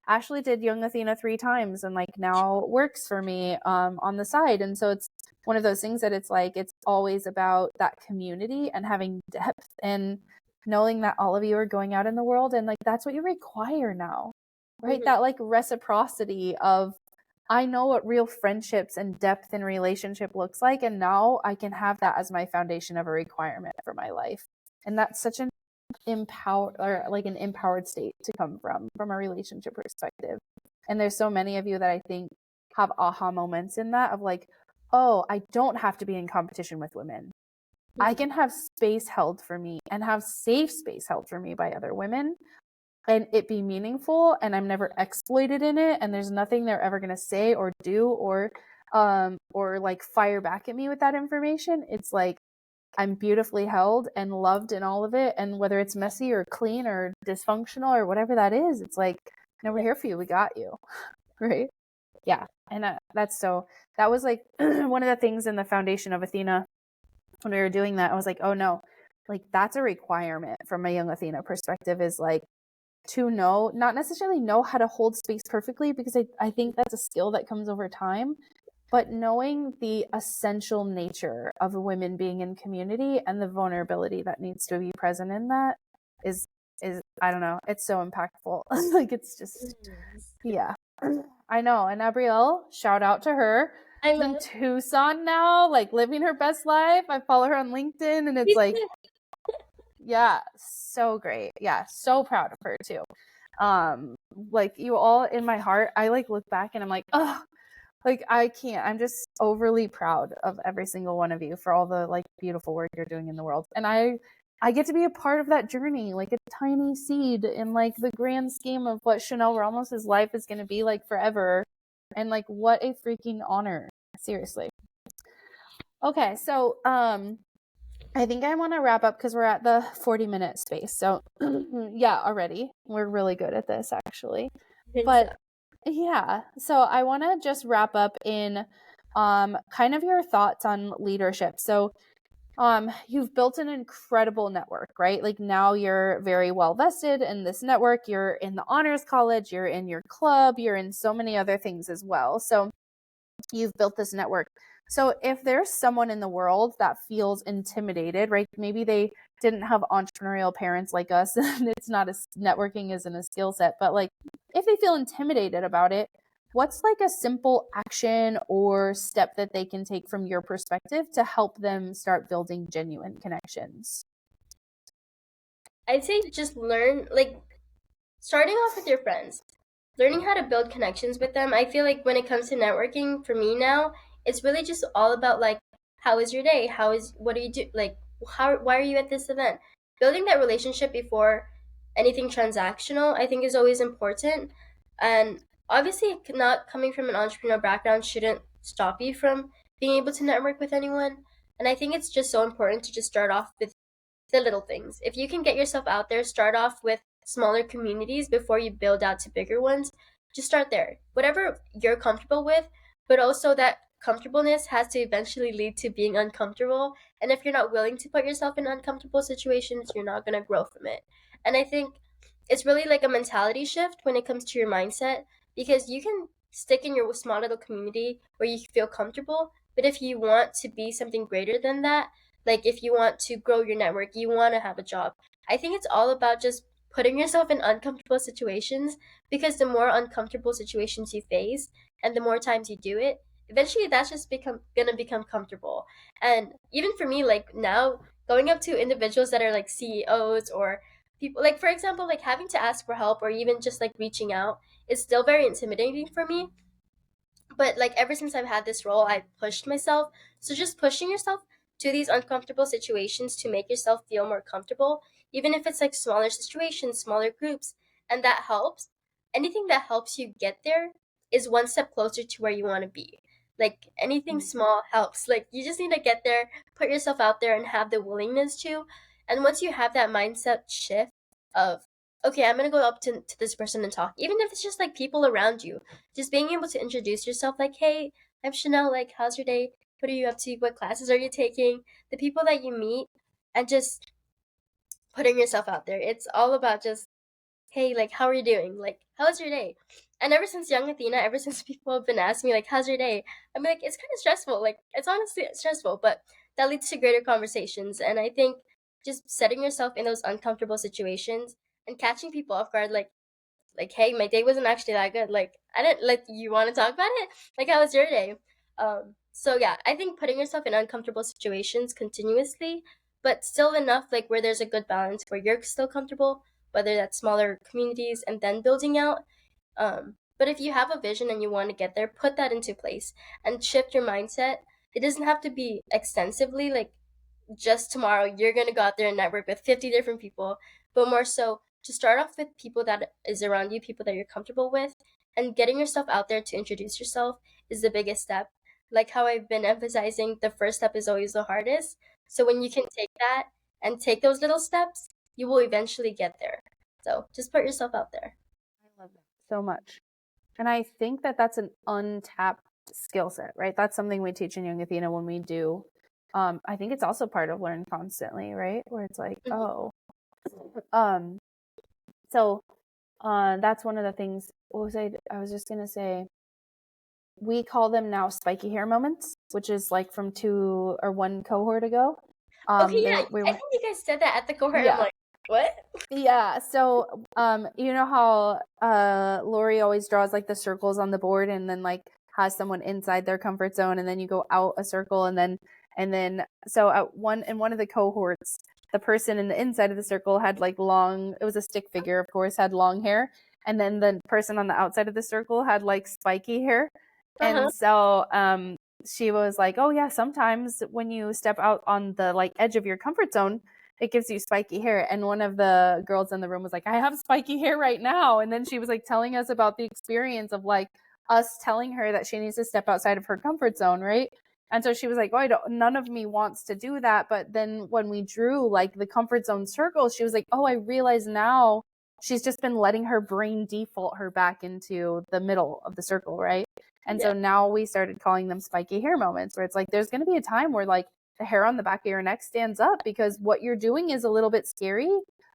Ashley did Young Athena 3 times and like now works for me on the side. And so it's one of those things that it's like, it's always about that community and having depth and knowing that all of you are going out in the world and like that's what you require now, right? That like reciprocity of I know what real friendships and depth in relationship looks like and now I can have that as my foundation of a requirement for my life. And that's such an empowered state to come from a relationship perspective. And there's so many of you that I think have aha moments in that of like, oh, I don't have to be in competition with women. I can have space held for me and have safe space held for me by other women and it be meaningful and I'm never exploited in it and there's nothing they're ever going to say or do or like fire back at me with that information. It's like I'm beautifully held and loved in all of it, and whether it's messy or clean or dysfunctional or whatever that is, it's like, no, we're here for you, we got you. Right? Yeah. And that was like one of the things in the foundation of Athena when we were doing that. I was like, oh no, like that's a requirement from a Young Athena perspective is like to know, not necessarily know how to hold space perfectly, because I think that's a skill that comes over time, but knowing the essential nature of women being in community and the vulnerability that needs to be present in that is I don't know, it's so impactful. Like it's just, yeah. I know. And Abrielle, shout out to her. She's in Tucson now, like living her best life. I follow her on LinkedIn and it's like, Yeah, so great. Yeah, so proud of her too. Like you all in my heart, I like look back and I'm like, oh, like I can't. I'm just overly proud of every single one of you for all the like beautiful work you're doing in the world. And I get to be a part of that journey, like a tiny seed in like the grand scheme of what Shaneille Ramos's life is going to be like forever. And like what a freaking honor. Seriously. Okay, so I think I want to wrap up because we're at the 40-minute space. So yeah, already. We're really good at this actually. But yeah, so I want to just wrap up in kind of your thoughts on leadership. So you've built an incredible network, right? Like now you're very well vested in this network. You're in the honors college, you're in your club, you're in so many other things as well. So you've built this network. So if there's someone in the world that feels intimidated, right? Maybe they didn't have entrepreneurial parents like us and it's not networking isn't a skill set, but like if they feel intimidated about it, what's like a simple action or step that they can take from your perspective to help them start building genuine connections? I'd say just learn, like, starting off with your friends, learning how to build connections with them. I feel like when it comes to networking, for me now, it's really just all about like, how is your day? What do you do? Like, why are you at this event? Building that relationship before anything transactional, I think, is always important. And obviously, not coming from an entrepreneurial background shouldn't stop you from being able to network with anyone. And I think it's just so important to just start off with the little things. If you can get yourself out there, start off with smaller communities before you build out to bigger ones. Just start there. Whatever you're comfortable with, but also that comfortableness has to eventually lead to being uncomfortable. And if you're not willing to put yourself in uncomfortable situations, you're not going to grow from it. And I think it's really like a mentality shift when it comes to your mindset, because you can stick in your small little community where you feel comfortable, but if you want to be something greater than that, like if you want to grow your network, you want to have a job, I think it's all about just putting yourself in uncomfortable situations, because the more uncomfortable situations you face and the more times you do it, eventually that's just gonna become comfortable. And even for me, like now, going up to individuals that are like CEOs or people, like for example, like having to ask for help or even just like reaching out is still very intimidating for me. But like ever since I've had this role, I've pushed myself. So just pushing yourself to these uncomfortable situations to make yourself feel more comfortable, even if it's like smaller situations, smaller groups, and that helps. Anything that helps you get there is one step closer to where you want to be. Like anything small helps. Like you just need to get there, put yourself out there, and have the willingness to. And once you have that mindset shift of, okay, I'm gonna go up to this person and talk, even if it's just like people around you, just being able to introduce yourself, like, hey, I'm Shaneille, like, how's your day? What are you up to? What classes are you taking? The people that you meet, and just putting yourself out there. It's all about just, hey, like, how are you doing? Like, how's your day? And ever since Young Athena, ever since people have been asking me, like, how's your day? I'm like, it's kind of stressful. Like, it's honestly stressful, but that leads to greater conversations. And I think just setting yourself in those uncomfortable situations and catching people off guard, like, hey, my day wasn't actually that good. Like, I didn't, like, you want to talk about it? Like, how was your day? So yeah, I think putting yourself in uncomfortable situations continuously, but still enough, like, where there's a good balance where you're still comfortable, whether that's smaller communities and then building out. But if you have a vision and you want to get there, put that into place and shift your mindset. It doesn't have to be extensively, like, just tomorrow you're going to go out there and network with 50 different people, but more so to start off with people that is around you, people that you're comfortable with, and getting yourself out there to introduce yourself is the biggest step. Like how I've been emphasizing, the first step is always the hardest. So when you can take that and take those little steps, you will eventually get there. So just put yourself out there. I love that so much. And I think that that's an untapped skill set, right? That's something we teach in Young Athena when we do. I think it's also part of Learn Constantly, right? Where it's like, oh, um, so that's one of the things. What was I was just gonna say. We call them now spiky hair moments, which is like from 1 cohort ago. Okay, yeah, We I were, think you guys said that at the cohort. I'm yeah, like, what? yeah. So, you know how Lori always draws like the circles on the board, and then like has someone inside their comfort zone, and then you go out a circle, and then so in one of the cohorts, the person in the inside of the circle had like long, it was a stick figure, of course, had long hair. And then the person on the outside of the circle had like spiky hair. And so she was like, oh yeah, sometimes when you step out on the like edge of your comfort zone, it gives you spiky hair. And one of the girls in the room was like, I have spiky hair right now. And then she was like telling us about the experience of like us telling her that she needs to step outside of her comfort zone, right? And so she was like, oh, none of me wants to do that. But then when we drew like the comfort zone circle, she was like, oh, I realize now she's just been letting her brain default her back into the middle of the circle, right? And so now we started calling them spiky hair moments, where it's like there's going to be a time where like the hair on the back of your neck stands up because what you're doing is a little bit scary,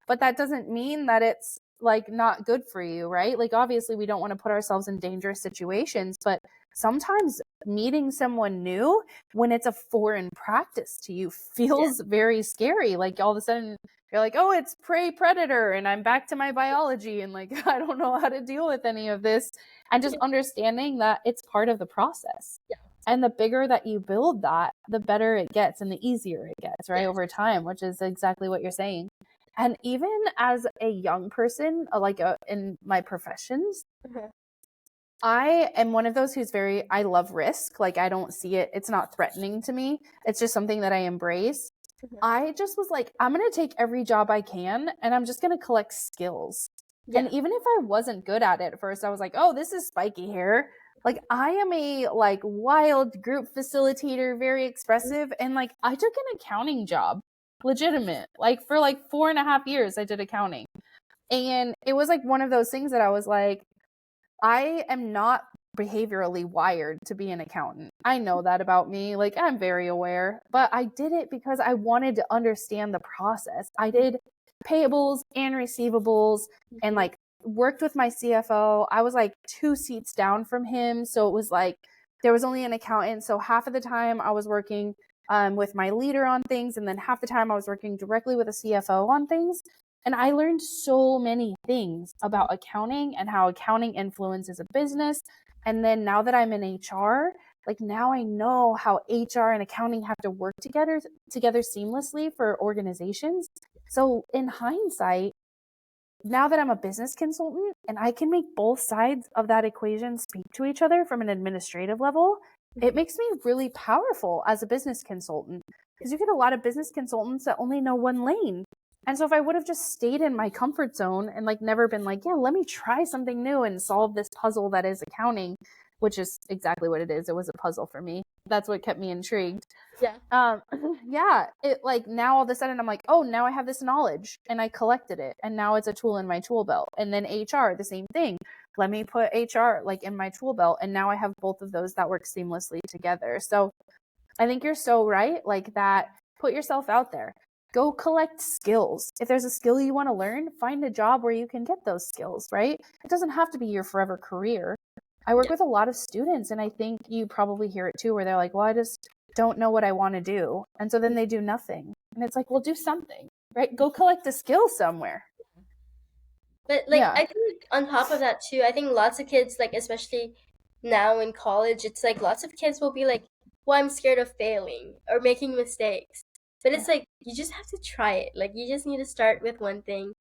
but that doesn't mean that it's like not good for you, right? Like obviously we don't want to put ourselves in dangerous situations, but sometimes meeting someone new when it's a foreign practice to you feels very scary. Like all of a sudden you're like, oh, it's prey predator and I'm back to my biology and like I don't know how to deal with any of this. And just understanding that it's part of the process. And the bigger that you build that, the better it gets and the easier it gets, right? Over time, which is exactly what you're saying. And even as a young person, like in my professions, I am one of those who's I love risk. Like I don't see it. It's not threatening to me. It's just something that I embrace. I just was like, I'm going to take every job I can and I'm just going to collect skills. And even if I wasn't good at it at first, I was like, oh, this is spiky hair. Like I am a like wild group facilitator, very expressive. And like I took an accounting job, legitimate, like for like 4.5 years, I did accounting. And it was like one of those things that I was like, I am not behaviorally wired to be an accountant. I know that about me. Like I'm very aware, but I did it because I wanted to understand the process. I did payables and receivables and like worked with my CFO. I was like 2 seats down from him. So it was like there was only an accountant. So half of the time I was working with my leader on things. And then half the time I was working directly with a CFO on things. And I learned so many things about accounting and how accounting influences a business. And then now that I'm in HR, like now I know how HR and accounting have to work together seamlessly for organizations. So in hindsight, now that I'm a business consultant and I can make both sides of that equation speak to each other from an administrative level, it makes me really powerful as a business consultant because you get a lot of business consultants that only know one lane. And so if I would have just stayed in my comfort zone and like never been like, yeah, let me try something new and solve this puzzle that is accounting, which is exactly what it is. It was a puzzle for me. That's what kept me intrigued. It like now all of a sudden I'm like, oh, now I have this knowledge and I collected it and now it's a tool in my tool belt. And then HR, the same thing. Let me put HR like in my tool belt and now I have both of those that work seamlessly together. So I think you're so right. Like that, put yourself out there. Go collect skills. If there's a skill you want to learn, find a job where you can get those skills, right? It doesn't have to be your forever career. I work with a lot of students and I think you probably hear it too, where they're like, well, I just don't know what I want to do. And so then they do nothing. And it's like, well, do something, right? Go collect a skill somewhere. But like I think on top of that too, I think lots of kids, like especially now in college, it's like lots of kids will be like, well, I'm scared of failing or making mistakes. But it's like you just have to try it. Like you just need to start with one thing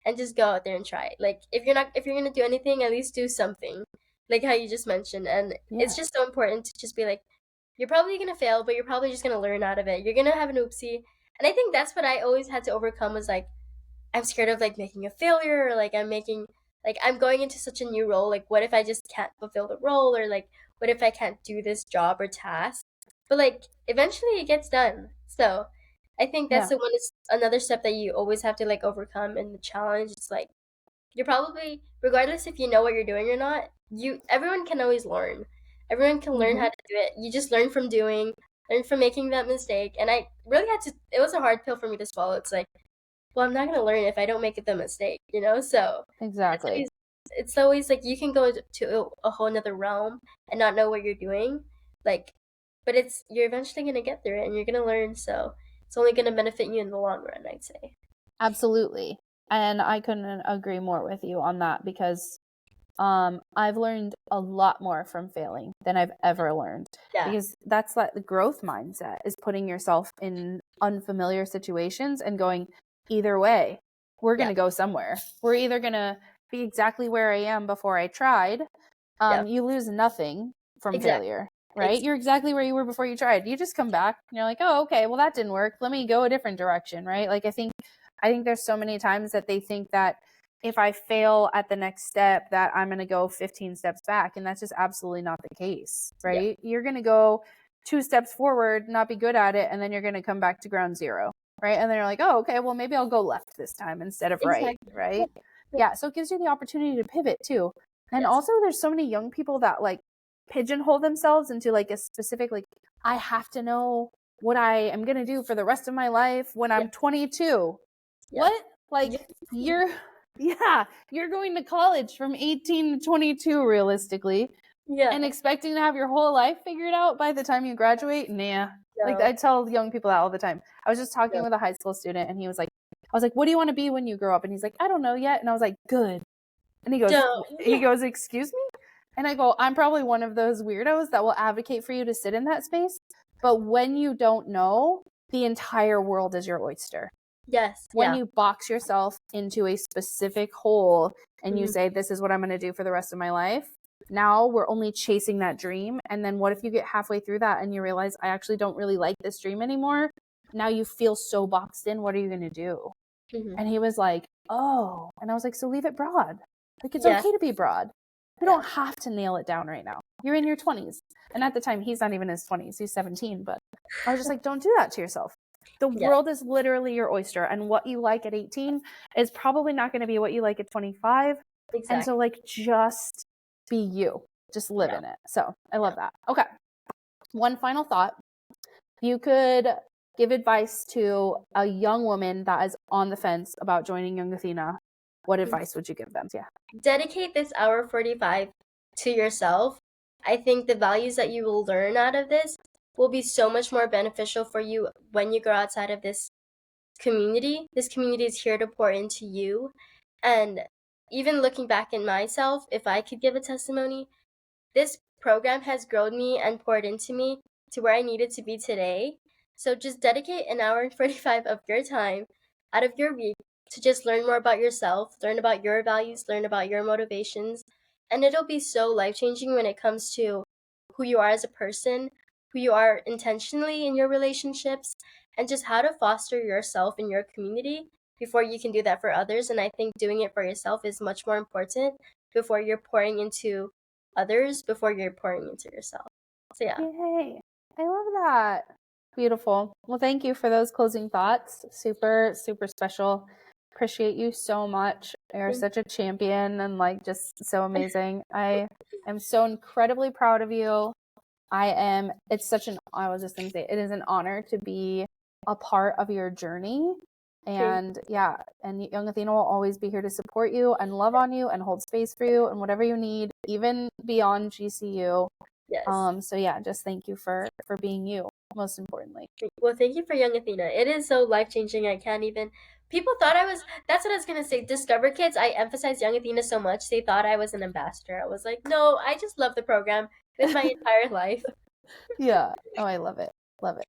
and just go out there and try it. Like if you're gonna do anything, at least do something. Like how you just mentioned. And it's just so important to just be like, you're probably gonna fail, but you're probably just gonna learn out of it. You're gonna have an oopsie. And I think that's what I always had to overcome was like I'm scared of like making a failure or like I'm going into such a new role. Like what if I just can't fulfill the role or like what if I can't do this job or task? But like eventually it gets done. So I think that's the one is another step that you always have to like overcome in the challenge. It's like you're probably regardless if you know what you're doing or not, everyone can always learn. Everyone can learn how to do it. You just learn from doing, learn from making that mistake. And I really had to it was a hard pill for me to swallow. It's like well, I'm not gonna learn if I don't make the mistake, you know? So Exactly. it's always like you can go to a whole nother realm and not know what you're doing, like, but you're eventually gonna get through it and you're gonna learn. So it's only gonna benefit you in the long run, I'd say. Absolutely. And I couldn't agree more with you on that because I've learned a lot more from failing than I've ever learned because that's like the growth mindset is putting yourself in unfamiliar situations and going, either way, we're going to go somewhere. We're either going to be exactly where I am before I tried. You lose nothing from failure, right? You're exactly where you were before you tried. You just come back and you're like, oh, okay, well, that didn't work. Let me go a different direction, right? Like, I think there's so many times that they think that if I fail at the next step that I'm going to go 15 steps back. And that's just absolutely not the case, right? You're going to go 2 steps forward, not be good at it, and then you're going to come back to ground zero, right? And then you're like, oh, okay, well, maybe I'll go left this time instead of right, right? Yeah, so it gives you the opportunity to pivot too. And also there's so many young people that like pigeonhole themselves into like a specific, like, I have to know what I am going to do for the rest of my life when I'm 22. What? Like, you're going to college from 18 to 22 realistically. And expecting to have your whole life figured out by the time you graduate? Nah. Like, I tell young people that all the time. I was just talking with a high school student and he was like, I was like, what do you want to be when you grow up? And he's like, I don't know yet. And I was like, good. And he goes, excuse me? And I go, I'm probably one of those weirdos that will advocate for you to sit in that space. But when you don't know, the entire world is your oyster. Yes. When you box yourself into a specific hole and you say, this is what I'm going to do for the rest of my life, now we're only chasing that dream. And then what if you get halfway through that and you realize, I actually don't really like this dream anymore? Now you feel so boxed in. What are you going to do? And he was like, oh. And I was like, so leave it broad. Like, it's okay to be broad. You don't have to nail it down right now. You're in your 20s. And at the time, he's not even in his 20s. He's 17. But I was just like, don't do that to yourself. The world is literally your oyster. And what you like at 18 is probably not going to be what you like at 25. Exactly. And so, like, just be you. Just live in it. So I love that. Okay. One final thought. You could give advice to a young woman that is on the fence about joining Young Athena. What advice would you give them? Yeah. Dedicate this hour 45 to yourself. I think the values that you will learn out of this will be so much more beneficial for you when you go outside of this community. This community is here to pour into you. And even looking back at myself, if I could give a testimony, this program has grown me and poured into me to where I needed to be today. So just dedicate an hour and 45 of your time out of your week to just learn more about yourself, learn about your values, learn about your motivations. And it'll be so life-changing when it comes to who you are as a person, who you are intentionally in your relationships, and just how to foster yourself in your community before you can do that for others. And I think doing it for yourself is much more important before you're pouring into others, before you're pouring into yourself. So yeah. Yay. I love that. Beautiful. Well, thank you for those closing thoughts. Super, super special. Appreciate you so much. You're such a champion and like just so amazing. I am so incredibly proud of you. I was just going to say, it is an honor to be a part of your journey. And and Young Athena will always be here to support you and love on you and hold space for you and whatever you need, even beyond GCU. Yes. So yeah, just thank you for being you, most importantly. Well, thank you for Young Athena. It is so life-changing. I can't even. People thought that's what I was going to say. Discover Kids, I emphasize Young Athena so much. They thought I was an ambassador. I was like, no, I just love the program with my entire life. Yeah. Oh, I love it. Love it.